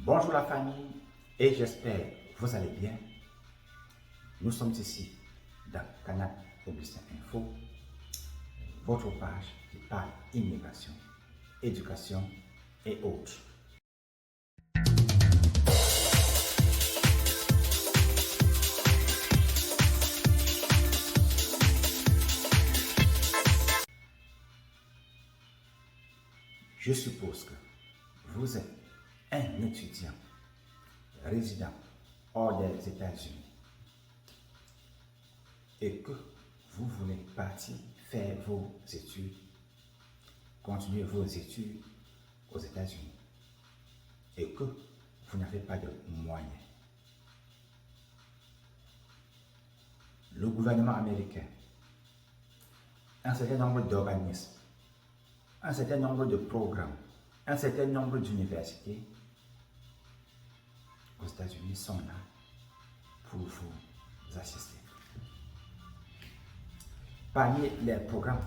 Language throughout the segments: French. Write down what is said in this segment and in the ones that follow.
Bonjour la famille et j'espère que vous allez bien. Nous sommes ici dans Canal Augustin Info, votre page qui parle immigration, éducation et autres. Je suppose que vous êtes un étudiant résident hors des États-Unis et que vous voulez partir faire vos études, continuer vos études aux États-Unis et que vous n'avez pas de moyens. Le gouvernement américain, un certain nombre d'organismes, un certain nombre de programmes, un certain nombre d'universités aux États-Unis sont là pour vous assister. Parmi les programmes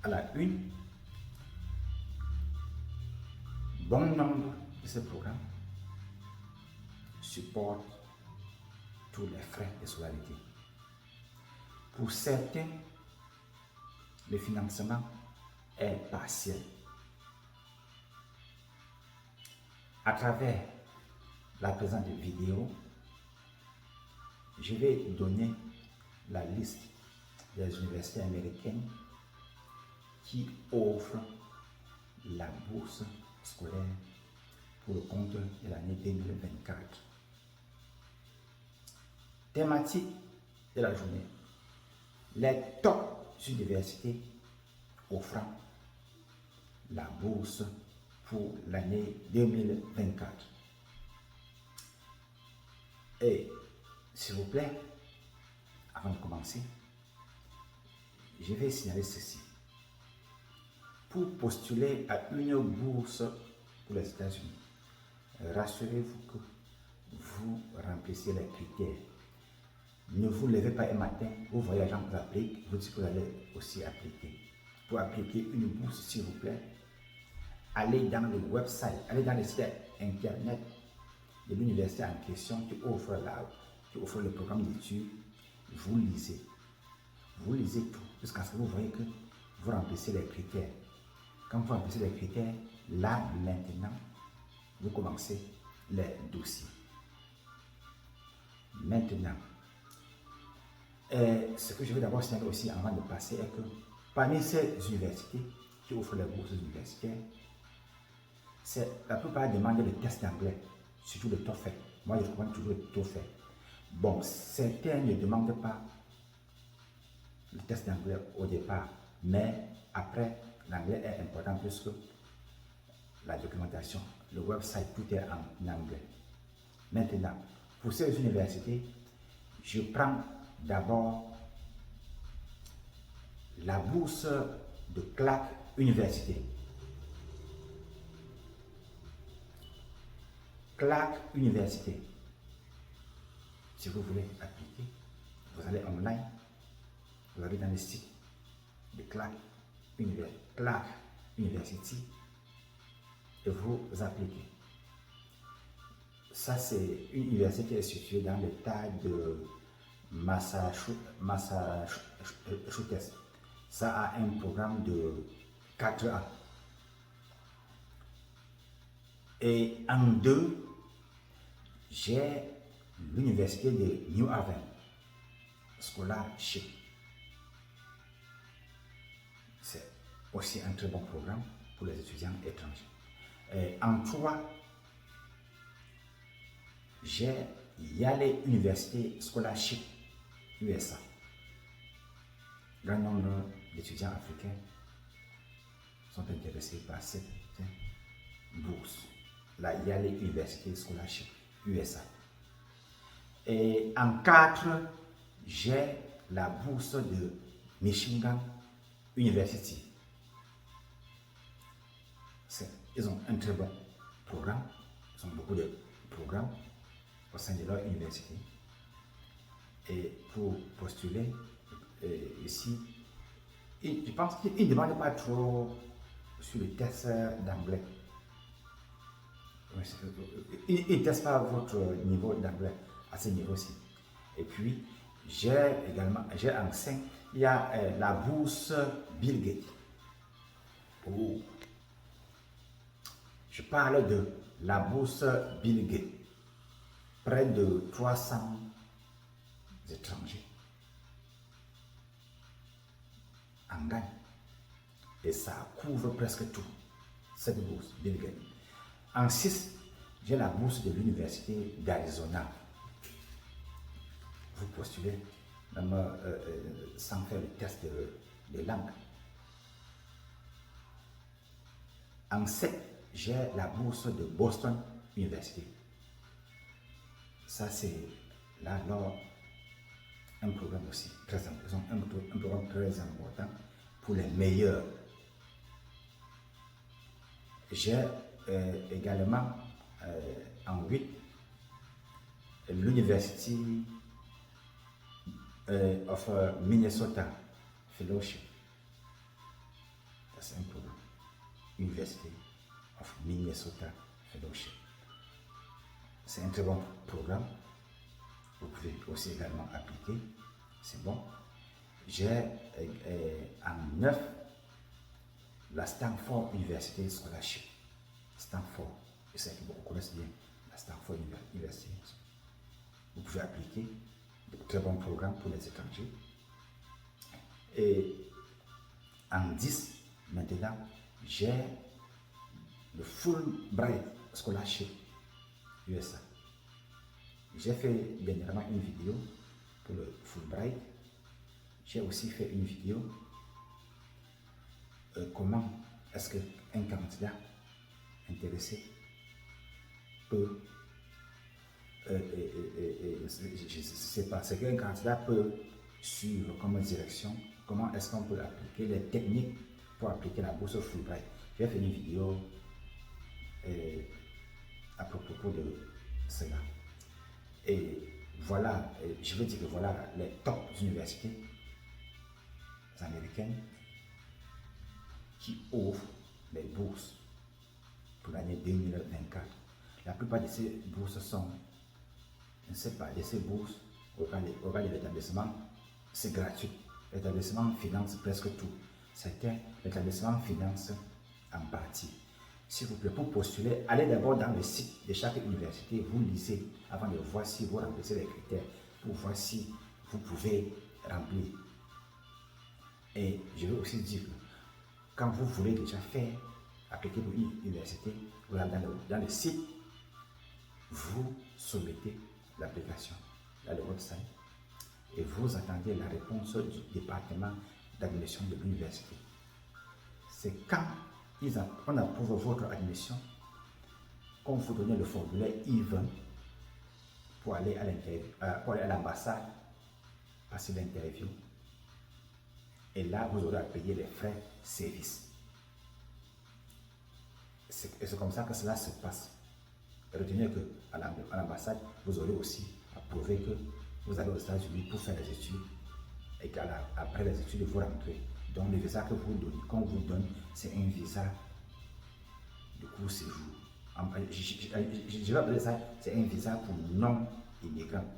à la une, bon nombre de ces programmes supportent tous les frais de scolarité. Pour certains, le financement est partiel. À travers la présente vidéo, je vais donner la liste des universités américaines qui offrent la bourse scolaire pour le compte de l'année 2024. Thématique de la journée: les top universités offrant la bourse pour l'année 2024. Et s'il vous plaît, avant de commencer, je vais signaler ceci. Pour postuler à une bourse pour les États-Unis, rassurez-vous que vous remplissez les critères. Ne vous levez pas un matin, vous voyez les gens qui appliquent, vous dites que vous allez aussi appliquer. Pour appliquer une bourse, s'il vous plaît, allez dans le website, allez dans le site internet de l'université en question qui offre le programme d'études. Vous lisez tout jusqu'à ce que vous voyez que vous remplissez les critères. Quand vous remplissez les critères, là maintenant, vous commencez les dossiers. Maintenant, ce que je veux d'abord signaler aussi avant de passer est que parmi ces universités qui offrent les bourses universitaires, la plupart demandent le test d'anglais, surtout le TOEFL. Moi, je recommande toujours le TOEFL. Bon, certains ne demandent pas le test d'anglais au départ, mais après, l'anglais est important plus que la documentation. Le website, tout est en anglais. Maintenant, pour ces universités, je prends d'abord la bourse de Clark Université. Clark Université. Si vous voulez appliquer, vous allez online, vous allez dans le site de Clark University et vous appliquez. Ça, c'est une université qui est située dans l'état de Massachusetts. Ça a un programme de 4 ans. Et en 2, j'ai l'université de New Haven, Scholarship. C'est aussi un très bon programme pour les étudiants étrangers. Et en 3, j'ai Yale University Scholarship USA. Grand nombre d'étudiants africains sont intéressés par cette bourse, la Yale University Scholarship USA. Et en 4, j'ai la bourse de Michigan University. Ils ont un très bon programme, ils ont beaucoup de programmes au sein de leur université. Et pour postuler ici, je pense qu'ils ne demandent pas trop sur le test d'anglais. Ils ne testent pas votre niveau d'anglais à ce niveau-ci. Et puis, j'ai en 5, il y a la bourse Bill Gates. Oh. Je parle de la bourse Bill Gates. Près de 300 étrangers en gagne. Et ça couvre presque tout, cette bourse Bill Gates. En 6, j'ai la bourse de l'université d'Arizona. Vous postulez, même sans faire le test de langue. En 7, j'ai la bourse de Boston University. Ça, c'est là, un programme aussi très important, un programme très important pour les meilleurs. J'ai également en 8 l'University of Minnesota Fellowship. C'est un programme. University of Minnesota Fellowship. C'est un très bon programme. Vous pouvez aussi également appliquer. C'est bon. J'ai en 9 la Stanford University Scholarship. Stanford. Je sais que beaucoup connaissent bien la Stanford University. Vous pouvez appliquer de très bons programmes pour les étrangers. Et en 10, maintenant, j'ai le Fulbright Scholarship USA. J'ai fait dernièrement une vidéo pour le Fulbright. J'ai aussi fait une vidéo comment est-ce qu'un candidat intéressé peut, je ne sais pas, ce qu'un candidat peut suivre comme direction, comment est-ce qu'on peut appliquer les techniques pour appliquer la bourse Fulbright. J'ai fait une vidéo à propos de cela. Et voilà, je veux dire que voilà les top universités américaines qui ouvrent les bourses pour l'année 2024. La plupart de ces bourses sont, je ne sais pas, de ces bourses, au cas de l'établissement, c'est gratuit. L'établissement finance presque tout. Certains, l'établissement finance en partie. S'il vous plaît, pour postuler, allez d'abord dans le site de chaque université, vous lisez avant de voir si vous remplissez les critères, pour voir si vous pouvez remplir. Et je veux aussi dire que quand vous voulez déjà faire, appliquer pour une université, vous allez dans le site, vous soumettez l'application dans le website et vous attendez la réponse du département d'admission de l'université. C'est quand on approuve votre admission qu'on vous donne le formulaire I-20 pour aller à l'ambassade, passer l'interview. Et là, vous aurez à payer les frais service. C'est comme ça que cela se passe. Retenez qu'à l'ambassade, vous aurez aussi à prouver que vous allez aux États-Unis pour faire les études et qu'après les études, vous rentrez. Donc, le visa qu'on vous donne, c'est un visa de court séjour. Je vais appeler ça, c'est un visa pour non-immigrants.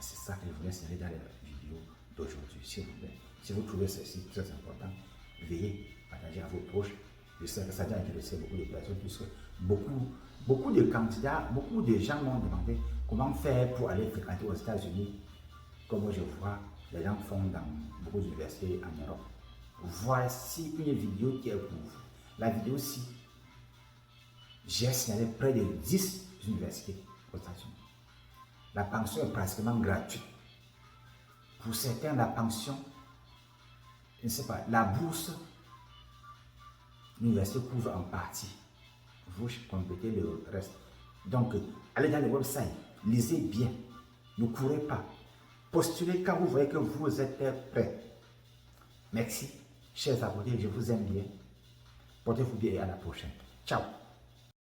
C'est ça que je voulais signaler dans la vidéo d'aujourd'hui, s'il vous plaît. Si vous trouvez ceci très important, veuillez partager à vos proches. Je sais que ça a intéressé beaucoup de personnes, puisque beaucoup de candidats, beaucoup de gens m'ont demandé comment faire pour aller fréquenter aux États-Unis, comme je vois les gens font dans beaucoup d'universités en Europe. Voici une vidéo qui est pour vous. La vidéo-ci, j'ai signalé près de 10 universités aux États-Unis. La pension est pratiquement gratuite. Pour certains, la pension, je ne sais pas, la bourse, l'université couvre en partie. Vous complétez le reste. Donc, allez dans le website, lisez bien, ne courez pas. Postulez quand vous voyez que vous êtes prêt. Merci, chers abonnés, je vous aime bien. Portez-vous bien et à la prochaine. Ciao.